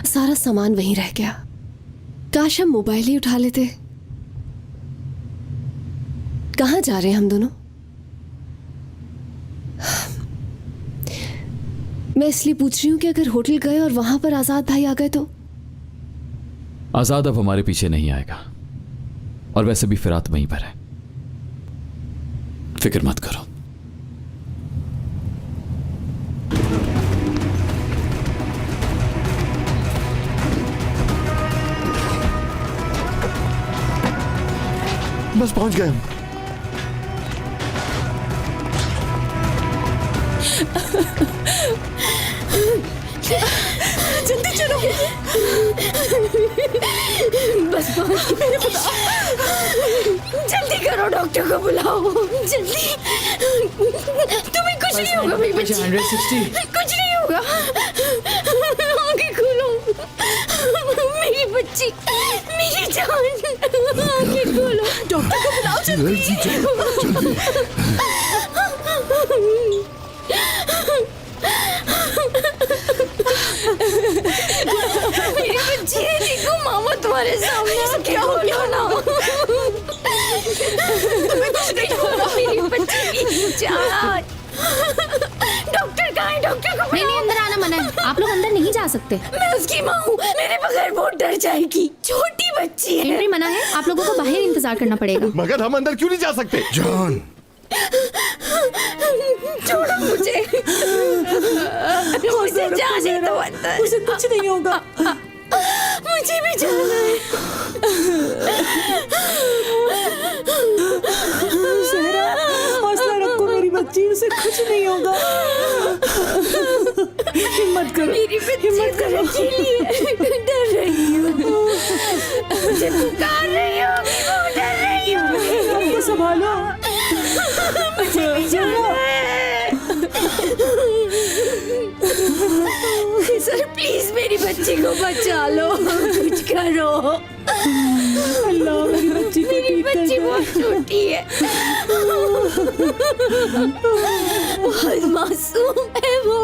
सारा सामान वहीं रह गया। काश हम मोबाइल ही उठा लेते। कहाँ जा रहे हैं हम दोनों? मैं इसलिए पूछ रही हूँ कि अगर होटल गए और वहां पर आजाद भाई आ गए तो? आजाद अब हमारे पीछे नहीं आएगा, और वैसे भी फिरात वहीं पर है, फिक्र मत करो। बस पहुंच गए हम। जल्दी चलो। बस पहुंच गए। मेरे खुदा, जल्दी करो, डॉक्टर को बुलाओ जल्दी। तुम्हें कुछ नहीं होगा मेरी बच्ची, 160। कुछ नहीं होगा। आंखें खोलो मेरी बच्ची, मेरी जान, आंखें खोलो। डॉक्टर को बुलाओ जल्दी। मेरी बच्ची है, देखो मामा तुम्हारे सामने। क्या हो गया ना? तुम्हें कुछ नहीं होगा मेरी बच्ची की जान। डॉक्टर कहाँ है? डॉक्टर को नहीं, अंदर आना मना है। आप लोग अंदर नहीं जा सकते। मैं उसकी माँ हूँ, मेरे बगैर बहुत डर जाएगी। छोटी बच्ची है। एंट्री मना है, आप लोगों को बाहर इंतजार करना पड़ेगा। मगर हम अंदर क्यों नहीं जा सकते? जान, छोड़ो मुझे, मुझे जाने दो अंदर। उसे कुछ नहीं होगा। मुझे भी जाना है। सहरा, हौसला रखो मेरी बच्ची, उसे कुछ नहीं होगा। हिम्मत करो, मेरी बच्ची हिम्मत करो। डर रही हूँ, मुझे पुकार रही होगी, वो डर रही होगी। आपको संभालो। मुझे भी जाना है। सर प्लीज मेरी बच्ची को बचा लो, कुछ करो। अल्लाह मेरी बच्ची को मेरी ठीक कर बच्ची दे। बहुत छोटी है, बहुत मासूम है वो।